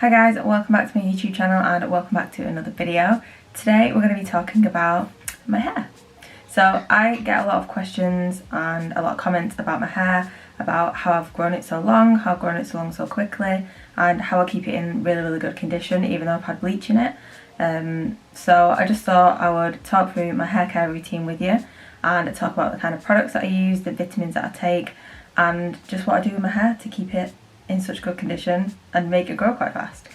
Hi guys, welcome back to my YouTube channel and welcome back to another video. Today we're going to be talking about my hair. So I get a lot of questions and a lot of comments about my hair, about how I've grown it so long, how I've grown it so long so quickly, and how I keep it in really good condition even though I've had bleach in it. So I just thought I would talk through my hair care routine with you and talk about the kind of products that I use, the vitamins that I take, and just what I do with my hair to keep it in such good condition and make it grow quite fast.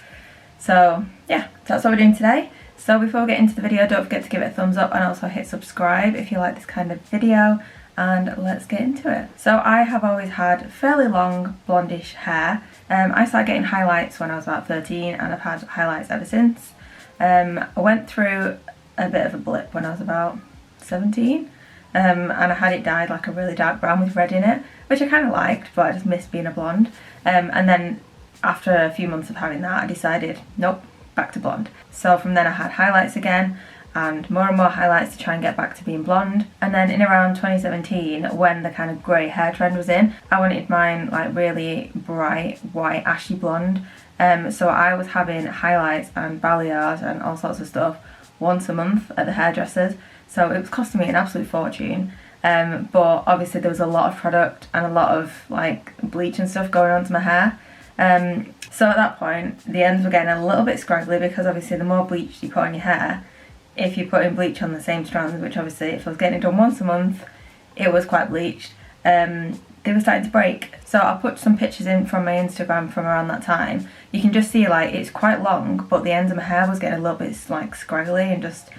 So yeah, that's what we're doing today. So before we get into the video, don't forget to give it a thumbs up and also hit subscribe if you like this kind of video, and let's get into it. So I have always had fairly long blondish hair. I started getting highlights when I was about 13 and I've had highlights ever since. I went through a bit of a blip when I was about 17 and I had it dyed like a really dark brown with red in it, which I kind of liked, but I just missed being a blonde. And then after a few months of having that, I decided, nope, back to blonde. So from then I had highlights again and more highlights to try and get back to being blonde. And then in around 2017, when the kind of grey hair trend was in, I wanted mine like really bright, white, ashy blonde. So I was having highlights and balayage and all sorts of stuff once a month at the hairdressers. So it was costing me an absolute fortune. But obviously there was a lot of product and a lot of like bleach and stuff going onto my hair. So at that point the ends were getting a little bit scraggly because obviously the more bleach you put on your hair, if you put in bleach on the same strands, which obviously if I was getting it done once a month, it was quite bleached, they were starting to break. So I'll put some pictures in from my Instagram from around that time. You can just see like it's quite long, but the ends of my hair was getting a little bit like scraggly and just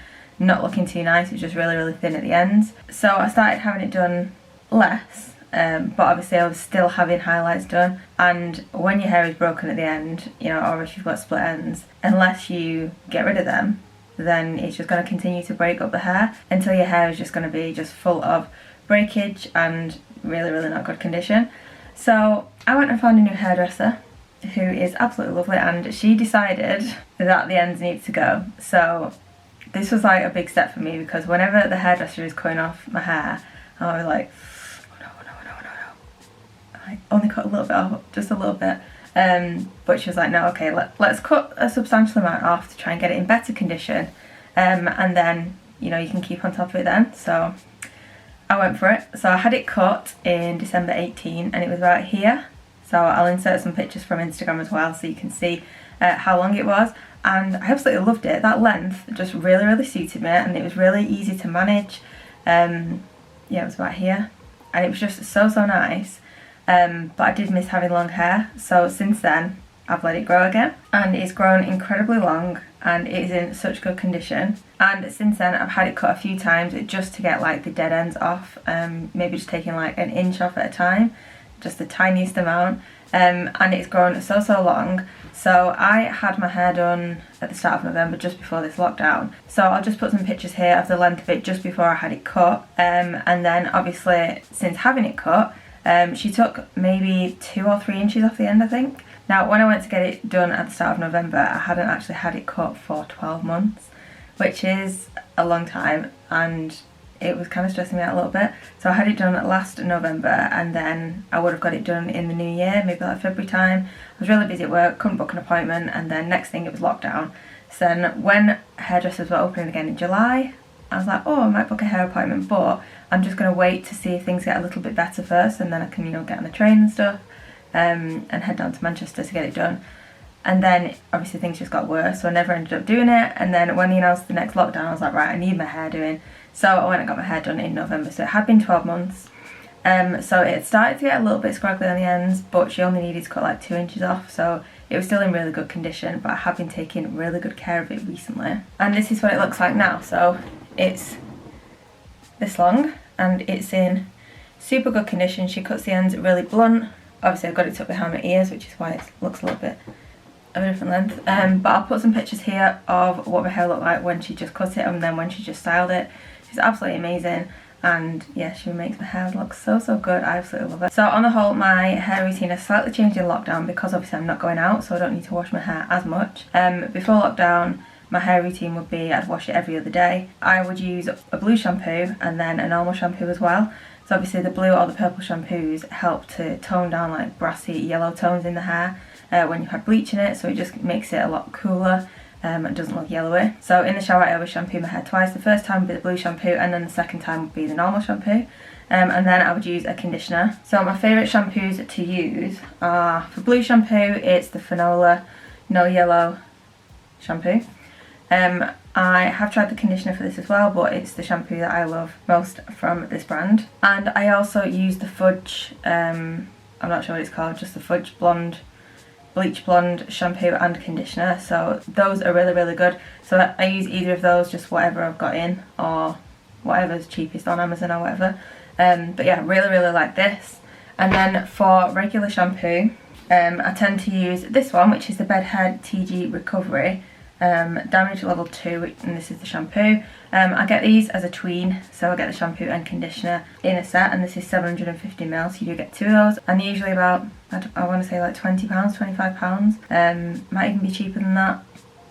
not looking too nice. It was just really thin at the ends. So I started having it done less, but obviously I was still having highlights done. And when your hair is broken at the end, you know, or if you've got split ends, unless you get rid of them, then it's just going to continue to break up the hair until your hair is just going to be just full of breakage and really not good condition. So I went and found a new hairdresser who is absolutely lovely, and she decided that the ends need to go. So this was like a big step for me because whenever the hairdresser is cutting off my hair, I was like, oh, no. I only cut a little bit off, just a little bit. But she was like, no, okay, let's cut a substantial amount off to try and get it in better condition. And then, you know, you can keep on top of it then. So I went for it. So I had it cut in December 18 and it was about here. So I'll insert some pictures from Instagram as well so you can see how long it was. And I absolutely loved it. That length just really suited me and it was really easy to manage. Yeah, it was about here and it was just so nice. But I did miss having long hair, so since then I've let it grow again and it's grown incredibly long and it is in such good condition. And since then I've had it cut a few times just to get like the dead ends off, maybe just taking like an inch off at a time, just the tiniest amount. And it's grown so long. So I had my hair done at the start of November, just before this lockdown. So I'll just put some pictures here of the length of it just before I had it cut. And then obviously since having it cut, she took maybe 2 or 3 inches off the end, I think. Now when I went to get it done at the start of November, I hadn't actually had it cut for 12 months, which is a long time, and it was kind of stressing me out a little bit. So I had it done last November and then I would have got it done in the new year, maybe like February time. I was really busy at work, couldn't book an appointment, and then next thing it was lockdown. So then when hairdressers were opening again in July, I was like, oh, I might book a hair appointment, but I'm just going to wait to see if things get a little bit better first, and then I can, you know, get on the train and stuff, and head down to Manchester to get it done. And then obviously things just got worse, so I never ended up doing it. And then when they announced the next lockdown, I was like, right, I need my hair doing. So I went and got my hair done in November, so it had been 12 months. So it started to get a little bit scraggly on the ends, but she only needed to cut like 2 inches off, so it was still in really good condition, but I have been taking really good care of it recently. And this is what it looks like now. So it's this long and it's in super good condition. She cuts the ends really blunt. Obviously I've got it tucked behind my ears, which is why it looks a little bit of a different length. But I'll put some pictures here of what my hair looked like when she just cut it and then when she just styled it. She's absolutely amazing, and yeah, she makes my hair look so good. I absolutely love it. So on the whole, my hair routine has slightly changed in lockdown because obviously I'm not going out, so I don't need to wash my hair as much. Before lockdown, my hair routine would be I'd wash it every other day. I would use a blue shampoo and then a normal shampoo as well. So obviously the blue or the purple shampoos help to tone down like brassy yellow tones in the hair, when you've had bleach in it, so it just makes it a lot cooler. It doesn't look yellowy. So in the shower I always shampoo my hair twice. The first time would be the blue shampoo, and then the second time would be the normal shampoo. And then I would use a conditioner. So my favourite shampoos to use are, for blue shampoo, it's the Fanola No Yellow shampoo. I have tried the conditioner for this as well, but it's the shampoo that I love most from this brand. And I also use the Fudge, I'm not sure what it's called, just the Fudge Blonde, Bleach Blonde shampoo and conditioner. So those are really, really good. So I use either of those, just whatever I've got in, or whatever's cheapest on Amazon or whatever. But yeah, really, really like this. And then for regular shampoo, I tend to use this one, which is the Bedhead TG Recovery. Damage level 2, and this is the shampoo. I get these as a tween, so I get the shampoo and conditioner in a set, and this is 750ml, so you do get 2 of those, and they're usually about, I want to say like £20, £25, might even be cheaper than that.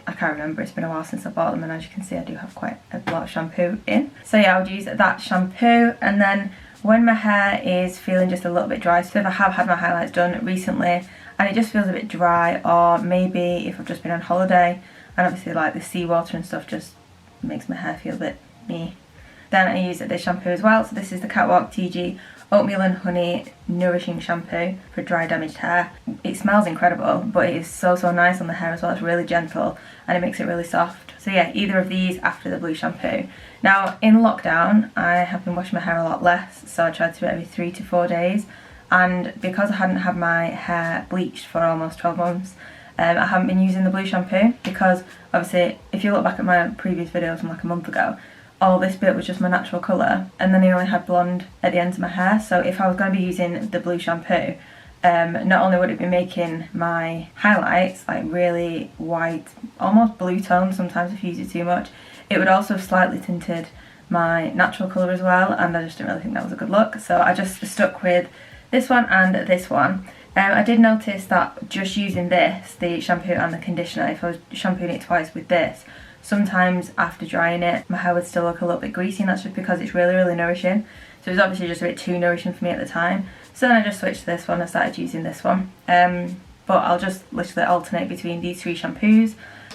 I can't remember, it's been a while since I bought them, and as you can see I do have quite a lot of shampoo in. So yeah, I would use that shampoo. And then when my hair is feeling just a little bit dry, so if I have had my highlights done recently and it just feels a bit dry, or maybe if I've just been on holiday, and obviously like the seawater and stuff just makes my hair feel a bit meh, then I use this shampoo as well. So this is the Catwalk TG Oatmeal and Honey Nourishing Shampoo for dry damaged hair. It smells incredible, but it is so, so nice on the hair as well. It's really gentle and it makes it really soft. So yeah, either of these after the blue shampoo. Now in lockdown I have been washing my hair a lot less, so I tried to do it every 3 to 4 days, and because I hadn't had my hair bleached for almost 12 months, I haven't been using the blue shampoo, because obviously if you look back at my previous videos from like a month ago, all this bit was just my natural colour, and then I only had blonde at the ends of my hair. So if I was going to be using the blue shampoo, not only would it be making my highlights like really white, almost blue tone sometimes if you use it too much, it would also have slightly tinted my natural colour as well, and I just didn't really think that was a good look. So I just stuck with this one and this one. I did notice that just using this, the shampoo and the conditioner, if I was shampooing it twice with this, sometimes after drying it, my hair would still look a little bit greasy, and that's just because it's really, really nourishing. So it was obviously just a bit too nourishing for me at the time. So then I just switched to this one and started using this one. But I'll just literally alternate between these 3 shampoos,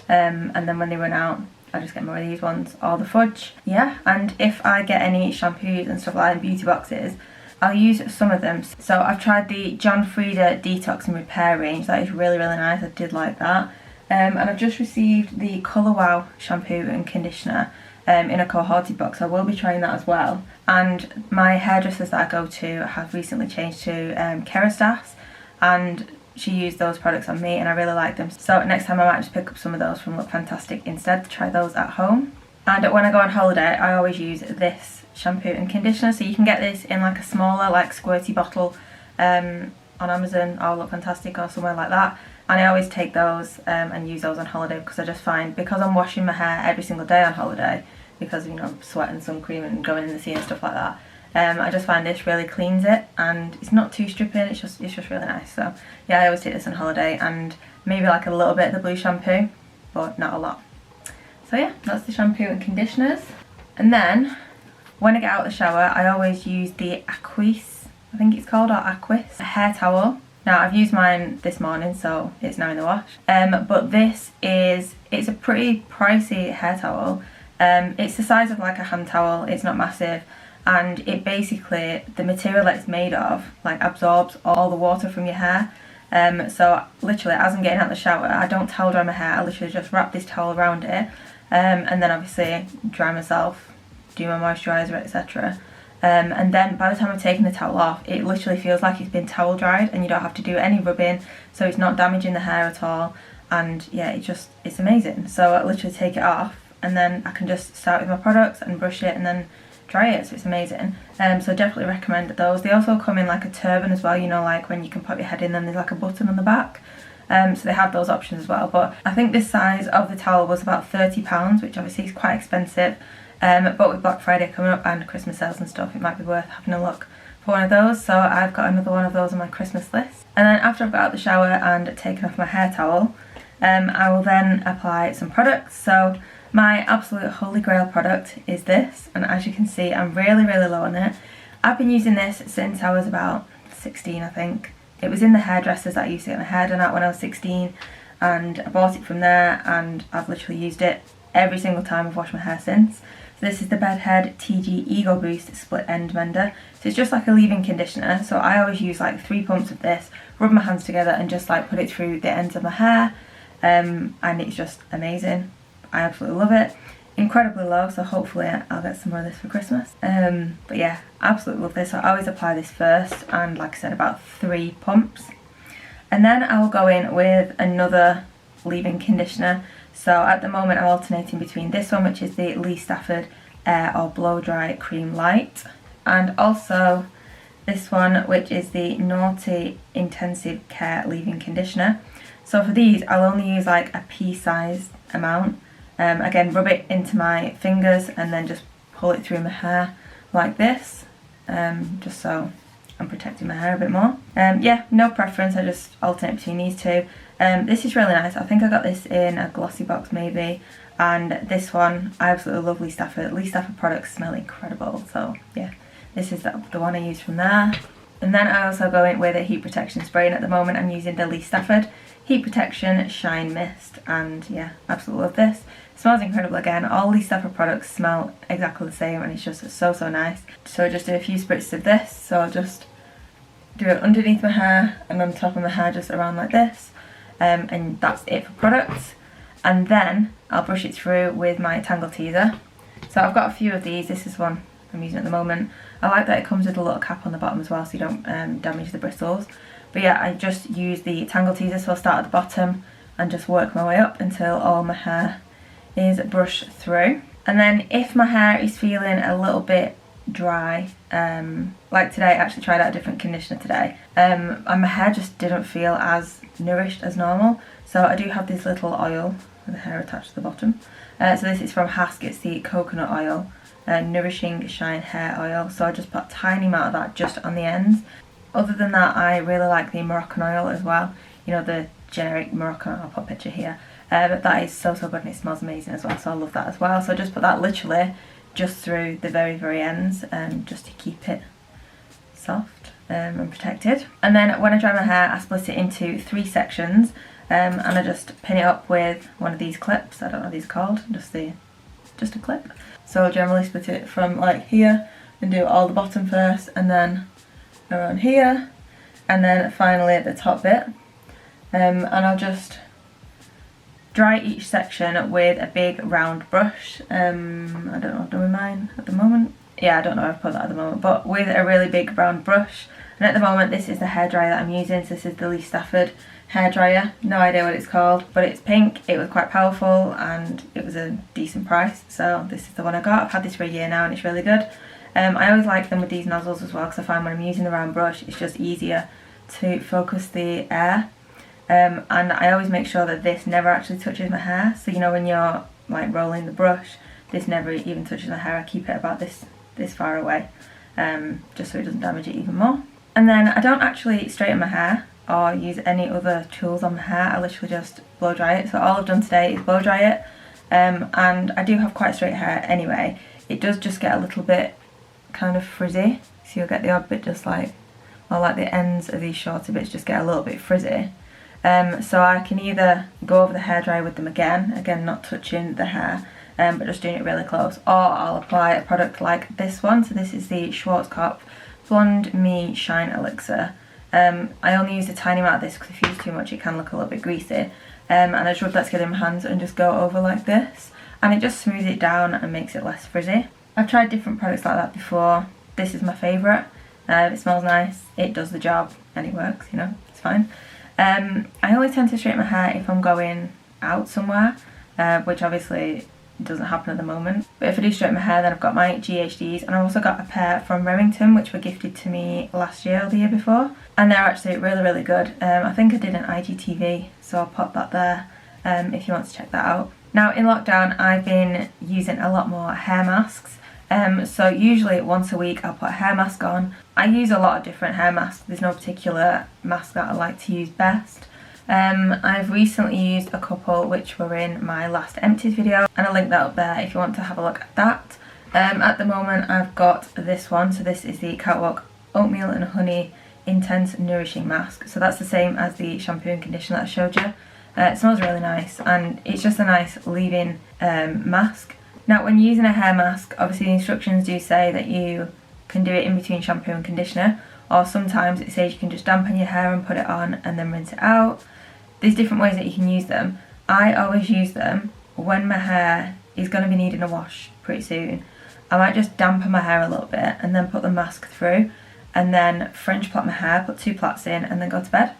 and then when they run out, I just get more of these ones, or the Fudge. Yeah, and if I get any shampoos and stuff like that in beauty boxes, I'll use some of them. So I've tried the John Frieda Detox and Repair range. That is really, really nice. I did like that. And I've just received the Colour Wow shampoo and conditioner in a cohorted box. I will be trying that as well. And my hairdressers that I go to have recently changed to Kerastase, and she used those products on me and I really like them. So next time I might just pick up some of those from Look Fantastic instead to try those at home. And when I go on holiday, I always use this shampoo and conditioner. So you can get this in like a smaller, like squirty bottle on Amazon or Look Fantastic or somewhere like that. And I always take those and use those on holiday, because I just find, because I'm washing my hair every single day on holiday, because you know, sweat and sun cream and going in the sea and stuff like that, I just find this really cleans it, and it's not too stripping. It's just really nice. So yeah, I always take this on holiday, and maybe like a little bit of the blue shampoo, but not a lot. So yeah, that's the shampoo and conditioners. And then when I get out of the shower, I always use the Aquis, I think it's called, or Aquis, a hair towel. Now I've used mine this morning, so it's now in the wash. But it's a pretty pricey hair towel. It's the size of like a hand towel, it's not massive, and it basically, the material that it's made of like absorbs all the water from your hair. So literally as I'm getting out of the shower, I don't towel dry my hair, I literally just wrap this towel around it, and then obviously dry myself, do my moisturiser, etc. And then by the time I've taken the towel off, it literally feels like it's been towel dried, and you don't have to do any rubbing, so it's not damaging the hair at all. And yeah, it's amazing. So I literally take it off, and then I can just start with my products and brush it and then dry it, so it's amazing. So definitely recommend those. They also come in like a turban as well, you know, like when you can pop your head in them, there's like a button on the back. So they have those options as well. But I think this size of the towel was about £30, which obviously is quite expensive. But with Black Friday coming up and Christmas sales and stuff, it might be worth having a look for one of those. So I've got another one of those on my Christmas list. And then after I've got out of the shower and taken off my hair towel, I will then apply some products. So my absolute holy grail product is this, and as you can see, I'm really, really low on it. I've been using this since I was about 16, I think. It was in the hairdressers that I used to get my hair done at when I was 16, and I bought it from there, and I've literally used it every single time I've washed my hair since. So this is the Bedhead TG Ego Boost Split End Mender. So it's just like a leave-in conditioner, so I always use like 3 pumps of this, rub my hands together and just like put it through the ends of my hair, and it's just amazing. I absolutely love it. Incredibly low, so hopefully I'll get some more of this for Christmas. But yeah, absolutely love this. So I always apply this first, and like I said, about 3 pumps. And then I will go in with another leave-in conditioner. So at the moment I'm alternating between this one, which is the Lee Stafford Air or Blow Dry Cream Light, and also this one, which is the Naughty Intensive Care Leave-In Conditioner. So for these I'll only use like a pea-sized amount. Again, rub it into my fingers and then just pull it through my hair like this, just so I'm protecting my hair a bit more. Yeah, no preference, I just alternate between these two. This is really nice. I think I got this in a Glossybox maybe, and this one, I absolutely love Lee Stafford. Lee Stafford products smell incredible, so yeah, this is the one I use from there. And then I also go in with a heat protection spray, and at the moment I'm using the Lee Stafford Heat Protection Shine Mist, and yeah, absolutely love this. It smells incredible again. All Lee Stafford products smell exactly the same, and it's just so nice. So I just do a few spritz of this, so I'll just do it underneath my hair and on top of my hair, just around like this, and that's it for products. And then I'll brush it through with my Tangle Teezer. So I've got a few of these. This is one I'm using at the moment. I like that it comes with a little cap on the bottom as well, so you don't damage the bristles. But yeah, I just use the Tangle Teezer, so I'll start at the bottom and just work my way up until all my hair is brushed through. And then if my hair is feeling a little bit dry, like today, I actually tried out a different conditioner today, and my hair just didn't feel as nourished as normal. So I do have this little oil with the hair attached to the bottom. So this is from Hask, it's the coconut oil, Nourishing Shine Hair Oil. So I just put a tiny amount of that just on the ends. Other than that, I really like the Moroccan oil as well. You know, the generic Moroccan, I'll put a picture here. But that is so good, and it smells amazing as well, so I love that as well. So I just put that literally just through the very ends, just to keep it soft and protected. And then when I dry my hair, I split it into 3 sections, and I just pin it up with one of these clips. I don't know what these are called, just a clip. So I'll generally split it from like here and do all the bottom first, and then around here, and then finally at the top bit. And I'll just dry each section with a big round brush. I don't know what I've done with mine at the moment. Yeah, I don't know if I've put that at the moment, but with a really big round brush. And at the moment this is the hairdryer that I'm using, so this is the Lee Stafford hairdryer. No idea what it's called, but it's pink, it was quite powerful, and it was a decent price, so this is the one I got. I've had this for a year now and it's really good. I always like them with these nozzles as well, because I find when I'm using the round brush it's just easier to focus the air. And I always make sure that this never actually touches my hair, so you know when you're like rolling the brush, this never even touches my hair. I keep it about this far away, just so it doesn't damage it even more. And then I don't actually straighten my hair or use any other tools on my hair, I literally just blow dry it. So all I've done today is blow dry it, and I do have quite straight hair anyway. It does just get a little bit kind of frizzy, so you'll get the odd bit just like, or like the ends of these shorter bits just get a little bit frizzy. So I can either go over the hairdryer with them again not touching the hair, but just doing it really close, or I'll apply a product like this one. So this is the Schwarzkopf Blonde Me Shine Elixir. I only use a tiny amount of this because if you use too much it can look a little bit greasy, and I just rub that together in my hands and just go over like this, and it just smooths it down and makes it less frizzy. I've tried different products like that before. This is my favourite. It smells nice, it does the job, and it works, you know, it's fine. I only tend to straighten my hair if I'm going out somewhere, which obviously doesn't happen at the moment. But if I do straighten my hair, then I've got my GHDs, and I also got a pair from Remington which were gifted to me last year or the year before, and they're actually really good. I think I did an IGTV, so I'll pop that there if you want to check that out. Now in lockdown I've been using a lot more hair masks. So usually once a week I'll put a hair mask on. I use a lot of different hair masks, there's no particular mask that I like to use best. I've recently used a couple which were in my last empties video, and I'll link that up there if you want to have a look at that. At the moment I've got this one, so this is the Catwalk Oatmeal and Honey intense nourishing mask. So that's the same as the shampoo and conditioner that I showed you. It smells really nice, and it's just a nice leave-in mask. Now when you're using a hair mask, obviously the instructions do say that you can do it in between shampoo and conditioner, or sometimes it says you can just dampen your hair and put it on and then rinse it out. There's different ways that you can use them. I always use them when my hair is going to be needing a wash pretty soon. I might just dampen my hair a little bit and then put the mask through, and then French plait my hair, put 2 plaits in, and then go to bed.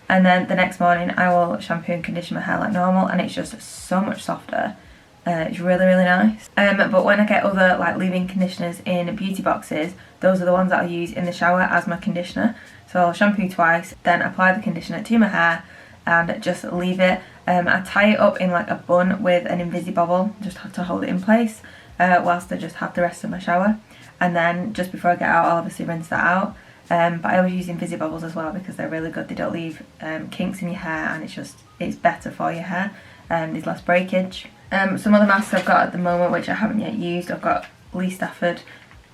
And then the next morning I will shampoo and condition my hair like normal, and it's just so much softer. It's really, really nice. But when I get other like leave-in conditioners in beauty boxes, those are the ones that I use in the shower as my conditioner. So I'll shampoo twice, then apply the conditioner to my hair and just leave it. I tie it up in like a bun with an Invisibobble, just to hold it in place, whilst I just have the rest of my shower. And then just before I get out, I'll obviously rinse that out. But I always use Invisibobbles as well because they're really good. They don't leave kinks in your hair, and it's better for your hair. There's less breakage. Some other masks I've got at the moment which I haven't yet used, I've got Lee Stafford.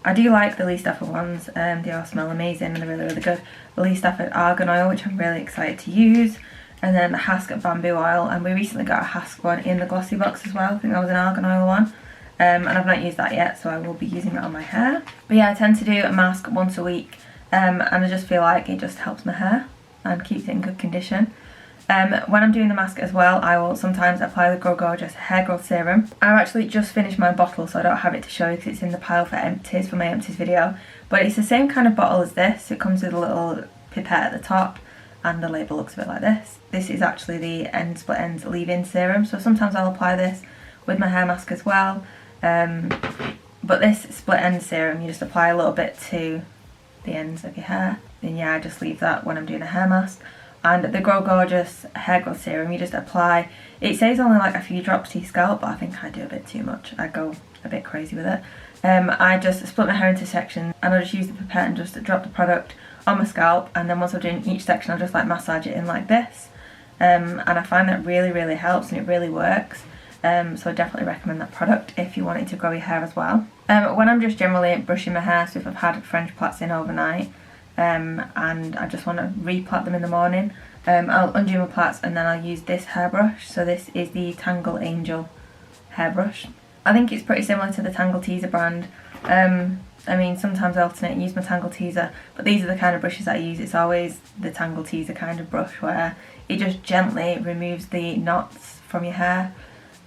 I do like the Lee Stafford ones, they all smell amazing and they're really, really good. The Lee Stafford Argan Oil, which I'm really excited to use. And then the Hask Bamboo Oil, and we recently got a Hask one in the Glossybox as well. I think that was an Argan Oil one. And I've not used that yet, so I will be using that on my hair. But yeah, I tend to do a mask once a week, and I just feel like it just helps my hair and keeps it in good condition. When I'm doing the mask as well, I will sometimes apply the Grow Gorgeous Hair Growth Serum. I've actually just finished my bottle, so I don't have it to show you because it's in the pile for empties for my empties video. But it's the same kind of bottle as this. It comes with a little pipette at the top, and the label looks a bit like this. This is actually the Split Ends Leave-In Serum, so sometimes I'll apply this with my hair mask as well. But this Split End Serum, you just apply a little bit to the ends of your hair. Then yeah, I just leave that when I'm doing a hair mask. And the Grow Gorgeous Hair Growth Serum, you just apply, it says only like a few drops to your scalp, but I think I do a bit too much. I go a bit crazy with it. I just split my hair into sections, and I just use the pipette and just drop the product on my scalp, and then once I'm doing each section I'll just like massage it in like this. And I find that really, really helps, and it really works. So I definitely recommend that product if you want it to grow your hair as well. When I'm just generally brushing my hair, so if I've had French plaits in overnight, and I just want to re-plait them in the morning, I'll undo my plaits and then I'll use this hairbrush. So this is the Tangle Angel hairbrush. I think it's pretty similar to the Tangle Teezer brand. I mean, sometimes I alternate and use my Tangle Teezer, but these are the kind of brushes I use. It's always the Tangle Teezer kind of brush where it just gently removes the knots from your hair,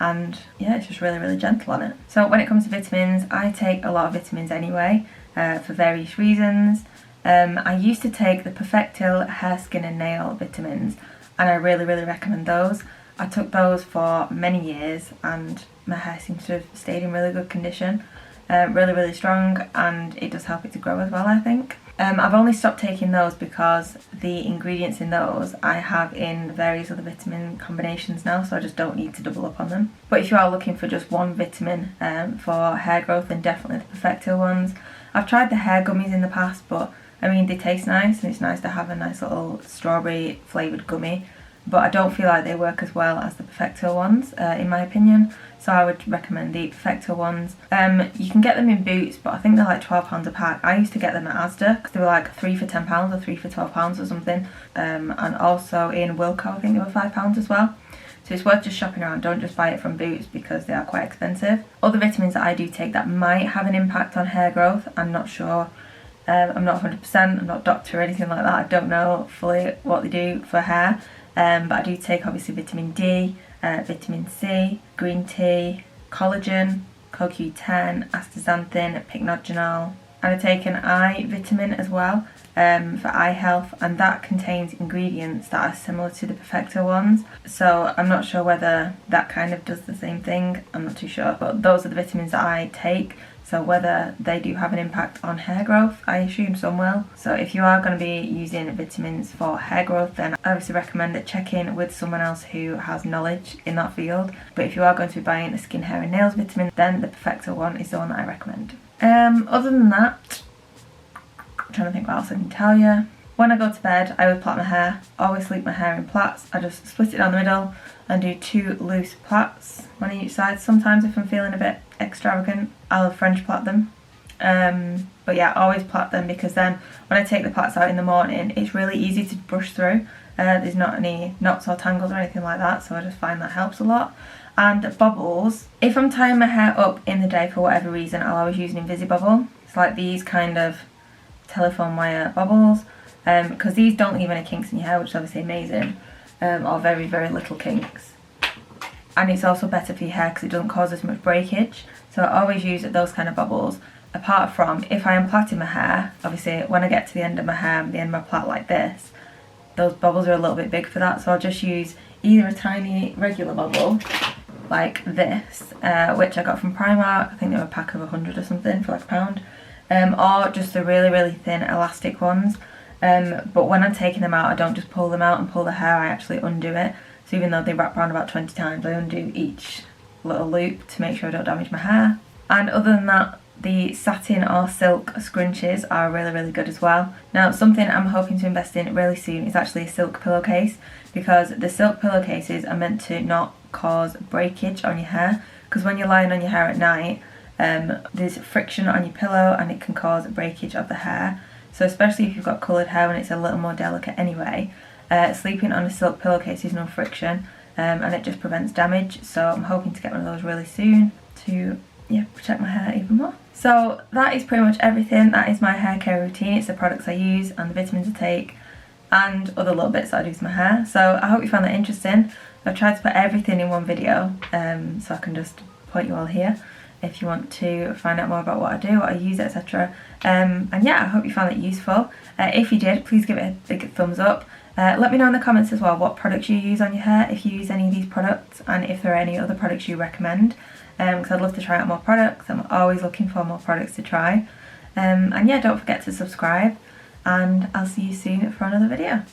and yeah, it's just really, really gentle on it. So when it comes to vitamins, I take a lot of vitamins anyway, for various reasons. I used to take the Perfectil hair, skin and nail vitamins, and I really, really recommend those. I took those for many years and my hair seems to have stayed in really good condition, really, really strong, and it does help it to grow as well, I think. I've only stopped taking those because the ingredients in those I have in various other vitamin combinations now, so I just don't need to double up on them. But if you are looking for just one vitamin for hair growth, then definitely the Perfectil ones. I've tried the hair gummies in the past, but I mean, they taste nice and it's nice to have a nice little strawberry flavoured gummy, but I don't feel like they work as well as the Perfectil ones, in my opinion. So I would recommend the Perfectil ones. You can get them in Boots, but I think they're like £12 a pack. I used to get them at Asda because they were like 3 for £10 or 3 for £12 or something. And also in Wilko, I think they were £5 as well. So it's worth just shopping around, don't just buy it from Boots because they are quite expensive. Other vitamins that I do take that might have an impact on hair growth, I'm not sure. I'm not 100%, I'm not a doctor or anything like that, I don't know fully what they do for hair. But I do take obviously vitamin D, vitamin C, green tea, collagen, CoQ10, astaxanthin, pycnogenol. And I take an eye vitamin as well for eye health, and that contains ingredients that are similar to the Perfecto ones. So I'm not sure whether that kind of does the same thing, I'm not too sure. But those are the vitamins that I take. So whether they do have an impact on hair growth, I assume some will. So if you are going to be using vitamins for hair growth, then I obviously recommend that check in with someone else who has knowledge in that field. But if you are going to be buying a skin, hair and nails vitamin, then the Perfecto one is the one that I recommend. Other than that, I'm trying to think what else I can tell you. When I go to bed, I always plait my hair. I always sleep my hair in plaits. I just split it down the middle and do 2 loose plaits, one on each side. Sometimes if I'm feeling a bit extravagant, I'll French plait them. But But yeah, always plait them, because then when I take the plaits out in the morning, it's really easy to brush through. There's not any knots or tangles or anything like that, so I just find that helps a lot. And bobbles, if I'm tying my hair up in the day for whatever reason, I'll always use an Invisibobble. It's like these kind of telephone wire bobbles, because these don't leave any kinks in your hair, which is obviously amazing, or very, very little kinks. And it's also better for your hair because it doesn't cause as much breakage. So I always use those kind of bobbles. Apart from if I am plaiting my hair, obviously when I get to the end of my hair, the end of my plait like this, those bobbles are a little bit big for that, so I'll just use either a tiny regular bobble like this, which I got from Primark. I think they were a pack of 100 or something for like £1, or just the really, really thin elastic ones. But when I'm taking them out, I don't just pull them out and pull the hair, I actually undo it. So even though they wrap around about 20 times, I undo each little loop to make sure I don't damage my hair. And other than that, the satin or silk scrunchies are really, really good as well. Now, something I'm hoping to invest in really soon is actually a silk pillowcase, because the silk pillowcases are meant to not cause breakage on your hair, because when you're lying on your hair at night, there's friction on your pillow and it can cause breakage of the hair. So especially if you've got coloured hair and it's a little more delicate anyway, sleeping on a silk pillowcase is no friction, and it just prevents damage. So I'm hoping to get one of those really soon to protect my hair even more. So that is pretty much everything. That is my hair care routine. It's the products I use and the vitamins I take and other little bits that I do to my hair. So I hope you found that interesting. I've tried to put everything in one video, so I can just point you all here if you want to find out more about what I do, what I use, etc. And yeah, I hope you found it useful. If you did, please give it a big thumbs up. Let me know in the comments as well what products you use on your hair, if you use any of these products, and if there are any other products you recommend, because I'd love to try out more products. I'm always looking for more products to try. And yeah, don't forget to subscribe, and I'll see you soon for another video.